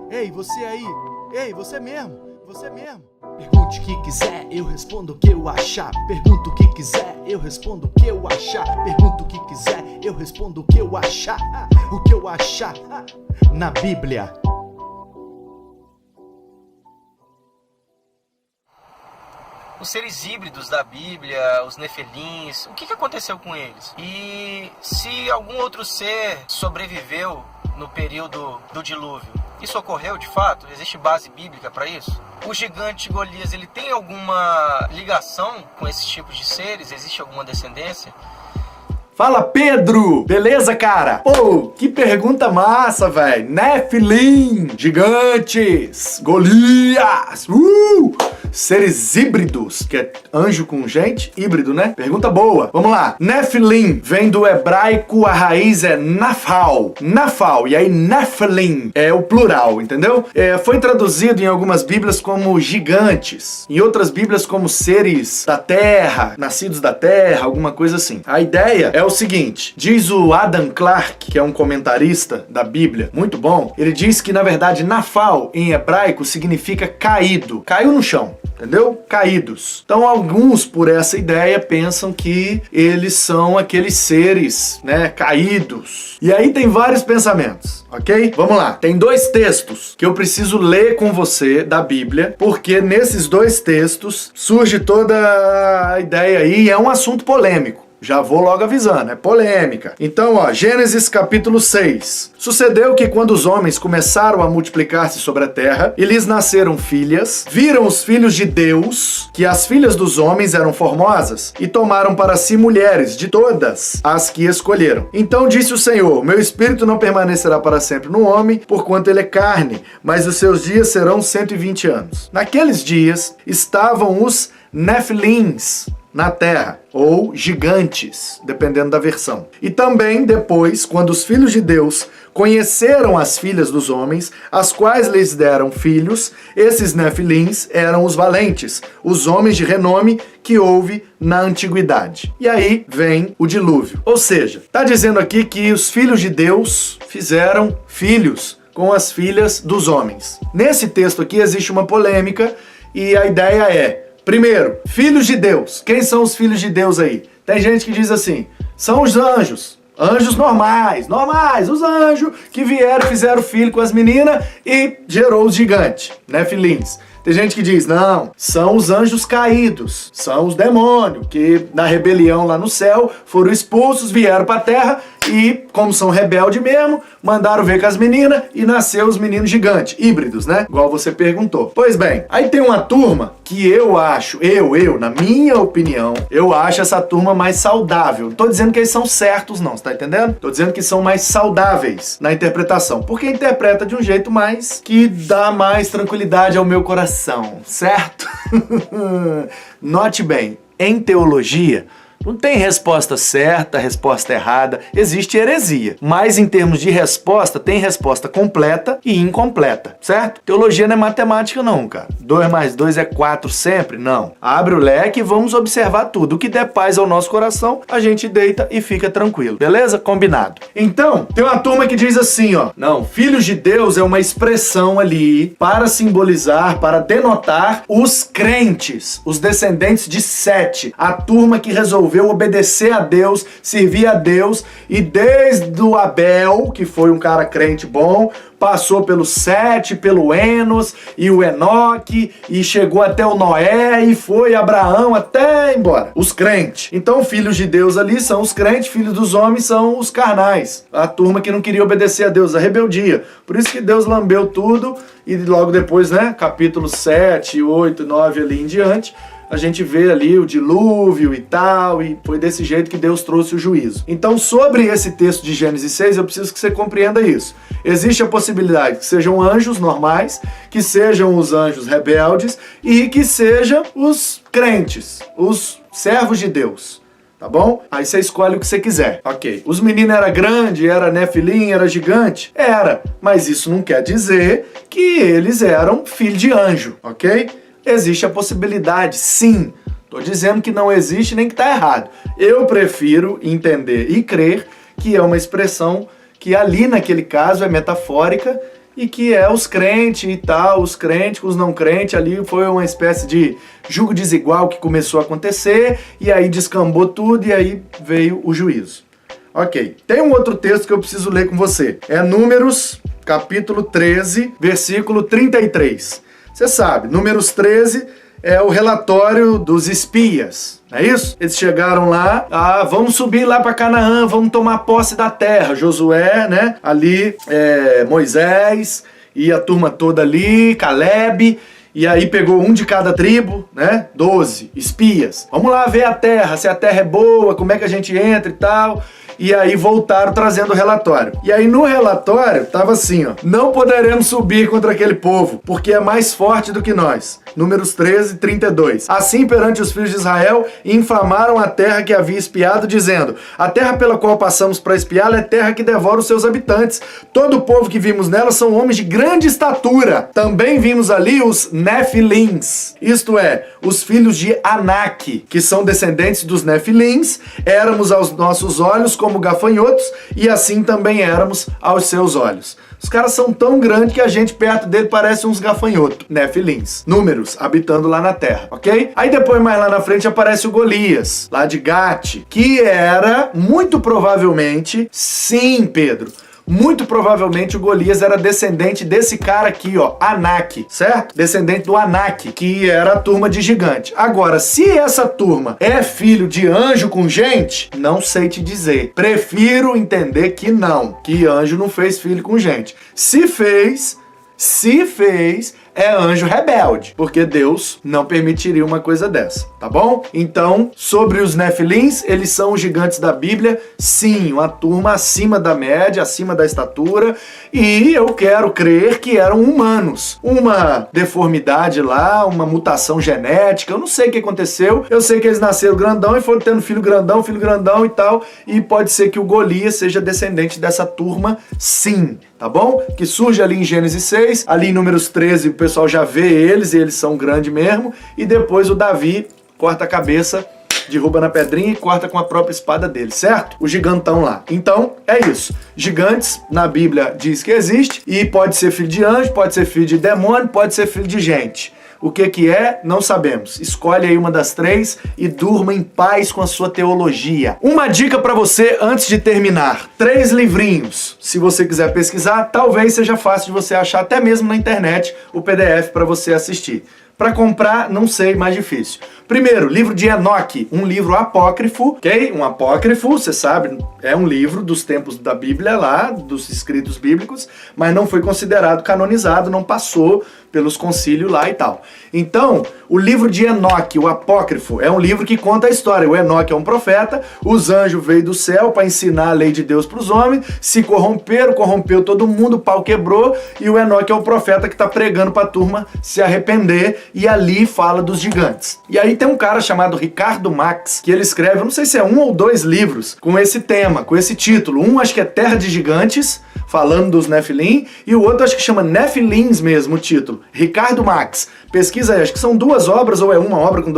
Ei, você aí! Ei, você mesmo! Você mesmo! Pergunte o que quiser, eu respondo o que eu achar. Pergunta o que quiser, eu respondo o que eu achar. Pergunta o que quiser, eu respondo o que eu achar. O que eu achar na Bíblia. Os seres híbridos da Bíblia, os nefelins, o que aconteceu com eles? E se algum outro ser sobreviveu no período do dilúvio? Isso ocorreu de fato? Existe base bíblica para isso? O gigante Golias, ele tem alguma ligação com esses tipos de seres? Existe alguma descendência? Fala, Pedro! Beleza, cara? Pô, que pergunta massa, velho! Nefilim, gigantes, Golias, seres híbridos, que é anjo com gente, híbrido, né? Pergunta boa. Vamos lá. Nefilim vem do hebraico, a raiz é nafal. Nafal, e aí Nefilim é o plural, entendeu? Foi traduzido em algumas bíblias como gigantes, em outras bíblias como seres da terra, nascidos da terra, alguma coisa assim. A ideia é o seguinte, diz o Adam Clarke, que é um comentarista da Bíblia, muito bom, ele diz que, na verdade, nafal, em hebraico, significa caído. Caiu no chão. Entendeu? Caídos. Então, alguns, por essa ideia, pensam que eles são aqueles seres, né, caídos. E aí tem vários pensamentos, ok? Vamos lá. Tem dois textos que eu preciso ler com você da Bíblia, porque nesses dois textos surge toda a ideia aí e é um assunto polêmico. Já vou logo avisando, é polêmica. Então, Gênesis capítulo 6. Sucedeu que quando os homens começaram a multiplicar-se sobre a terra, e lhes nasceram filhas, viram os filhos de Deus, que as filhas dos homens eram formosas, e tomaram para si mulheres de todas as que escolheram. Então disse o Senhor, meu espírito não permanecerá para sempre no homem, porquanto ele é carne, mas os seus dias serão 120 anos. Naqueles dias estavam os Nefilins na terra, ou gigantes, dependendo da versão. E também depois, quando os filhos de Deus conheceram as filhas dos homens, as quais lhes deram filhos, esses nefilins eram os valentes, os homens de renome que houve na antiguidade. E aí vem o dilúvio. Ou seja, está dizendo aqui que os filhos de Deus fizeram filhos com as filhas dos homens. Nesse texto aqui existe uma polêmica e a ideia é: primeiro, filhos de Deus. Quem são os filhos de Deus aí? Tem gente que diz assim, são os anjos. Anjos normais, os anjos que vieram, fizeram filho com as meninas e gerou os gigantes, nefilins. Tem gente que diz, não, são os anjos caídos, são os demônios que na rebelião lá no céu foram expulsos, vieram para a terra e, como são rebeldes mesmo, mandaram ver com as meninas e nasceu os meninos gigantes, híbridos, né? Igual você perguntou. Pois bem, aí tem uma turma que eu acho, na minha opinião, eu acho essa turma mais saudável. Não tô dizendo que eles são certos não, você tá entendendo? Tô dizendo que são mais saudáveis na interpretação, porque interpreta de um jeito mais que dá mais tranquilidade ao meu coração. Certo? Note bem, em teologia não tem resposta certa, resposta errada, existe heresia. Mas em termos de resposta, tem resposta completa e incompleta, certo? Teologia não é matemática não, cara. 2 mais 2 é 4 sempre? Não. Abre o leque e vamos observar tudo. O que der paz ao nosso coração, a gente deita e fica tranquilo. Beleza? Combinado. Então, tem uma turma que diz assim, não, filhos de Deus é uma expressão ali para simbolizar, para denotar os crentes, os descendentes de Sete, a turma que resolveu obedecer a Deus, servir a Deus, e desde o Abel, que foi um cara crente bom, passou pelo Sete, pelo Enos e o Enoque, e chegou até o Noé, e foi Abraão até embora. Os crentes. Então, filhos de Deus ali são os crentes, filhos dos homens são os carnais. A turma que não queria obedecer a Deus, a rebeldia. Por isso que Deus lambeu tudo, e logo depois, né, capítulo 7, 8, 9 ali em diante, a gente vê ali o dilúvio e tal, e foi desse jeito que Deus trouxe o juízo. Então, sobre esse texto de Gênesis 6, eu preciso que você compreenda isso. Existe a possibilidade que sejam anjos normais, que sejam os anjos rebeldes e que sejam os crentes, os servos de Deus. Tá bom? Aí você escolhe o que você quiser. Ok. Os meninos eram grandes, era nefilim, era gigante? Era. Mas isso não quer dizer que eles eram filho de anjo, ok? Existe a possibilidade, sim. Tô dizendo que não existe nem que tá errado. Eu prefiro entender e crer que é uma expressão que ali naquele caso é metafórica e que é os crentes e tal, os crentes com os não crentes ali, foi uma espécie de julgo desigual que começou a acontecer, e aí descambou tudo, e aí veio o juízo. Ok, tem um outro texto que eu preciso ler com você, é Números, capítulo 13, versículo 33. Você sabe, Números 13 é o relatório dos espias, não é isso? Eles chegaram lá, vamos subir lá para Canaã, vamos tomar posse da terra. Josué, né? Ali, Moisés e a turma toda ali, Caleb, e aí pegou um de cada tribo, né? 12 espias. Vamos lá ver a terra, se a terra é boa, como é que a gente entra e tal. E aí voltaram trazendo o relatório. E aí no relatório tava assim, ó: não poderemos subir contra aquele povo, porque é mais forte do que nós. Números 13, 32. Assim perante os filhos de Israel, infamaram a terra que havia espiado, dizendo: a terra pela qual passamos para espiá-la é terra que devora os seus habitantes. Todo o povo que vimos nela são homens de grande estatura. Também vimos ali os Nefilins, isto é, os filhos de Anak, que são descendentes dos Nefilins. Éramos aos nossos olhos como gafanhotos, e assim também éramos aos seus olhos. Os caras são tão grandes que a gente perto dele parece uns gafanhotos, Nefilins. Números, habitando lá na terra, ok? Aí depois, mais lá na frente, aparece o Golias, lá de Gate, que era, muito provavelmente, sim, Pedro, muito provavelmente o Golias era descendente desse cara aqui, ó, Anak, certo? Descendente do Anak, que era a turma de gigante. Agora, se essa turma é filho de anjo com gente, não sei te dizer. Prefiro entender que não, que anjo não fez filho com gente. Se fez, é anjo rebelde, porque Deus não permitiria uma coisa dessa, tá bom? Então, sobre os Nefilins, eles são os gigantes da Bíblia, sim, uma turma acima da média, acima da estatura, e eu quero crer que eram humanos. Uma deformidade lá, uma mutação genética, eu não sei o que aconteceu, eu sei que eles nasceram grandão e foram tendo filho grandão e tal, e pode ser que o Golias seja descendente dessa turma, sim, tá bom? Que surge ali em Gênesis 6, ali em Números 13 o pessoal já vê eles, e eles são grandes mesmo, e depois o Davi corta a cabeça, derruba na pedrinha e corta com a própria espada dele, certo? O gigantão lá. Então, é isso. Gigantes, na Bíblia diz que existe, e pode ser filho de anjo, pode ser filho de demônio, pode ser filho de gente. O que é, não sabemos. Escolhe aí uma das três e durma em paz com a sua teologia. Uma dica pra você antes de terminar. 3 livrinhos. Se você quiser pesquisar, talvez seja fácil de você achar até mesmo na internet o PDF para você assistir. Para comprar, não sei, mais difícil. Primeiro, livro de Enoque, um livro apócrifo, ok? Um apócrifo, você sabe, é um livro dos tempos da Bíblia lá, dos escritos bíblicos, mas não foi considerado canonizado, não passou pelos concílios lá e tal. Então, o livro de Enoque, o apócrifo, é um livro que conta a história. O Enoque é um profeta, os anjos veio do céu para ensinar a lei de Deus para os homens, se corromperam, corrompeu todo mundo, o pau quebrou, e o Enoque é o profeta que está pregando para a turma se arrepender, e ali fala dos gigantes. E aí tem um cara chamado Ricardo Max, que ele escreve, eu não sei se é 1 ou 2 livros, com esse tema, com esse título. Um acho que é Terra de Gigantes, falando dos Nefilim, e o outro acho que chama Nefilins mesmo, o título. Ricardo Max. Pesquisa aí, acho que são 2 obras, ou é uma obra com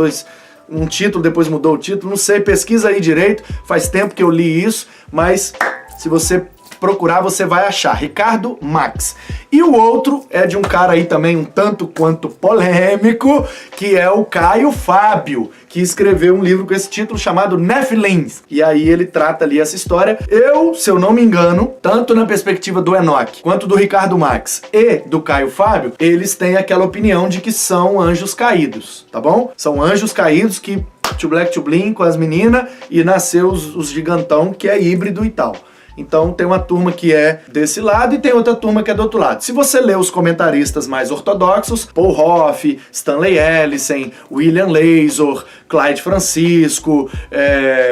um título, depois mudou o título, não sei, pesquisa aí direito, faz tempo que eu li isso, mas se você procurar, você vai achar. Ricardo Max. E o outro é de um cara aí também um tanto quanto polêmico, que é o Caio Fábio, que escreveu um livro com esse título chamado Nefilins. E aí ele trata ali essa história. Eu, se eu não me engano, tanto na perspectiva do Enoque, quanto do Ricardo Max e do Caio Fábio, eles têm aquela opinião de que são anjos caídos, tá bom? São anjos caídos que tchubleque tchublim com as meninas e nasceu os gigantão que é híbrido e tal. Então tem uma turma que é desse lado e tem outra turma que é do outro lado. Se você ler os comentaristas mais ortodoxos, Paul Hoff, Stanley Ellison, William Lazor, Clyde Francisco,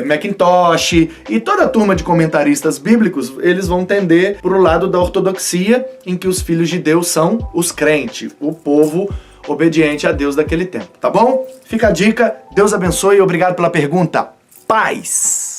Macintosh e toda a turma de comentaristas bíblicos, eles vão tender para o lado da ortodoxia, em que os filhos de Deus são os crentes, o povo obediente a Deus daquele tempo, tá bom? Fica a dica, Deus abençoe e obrigado pela pergunta. Paz!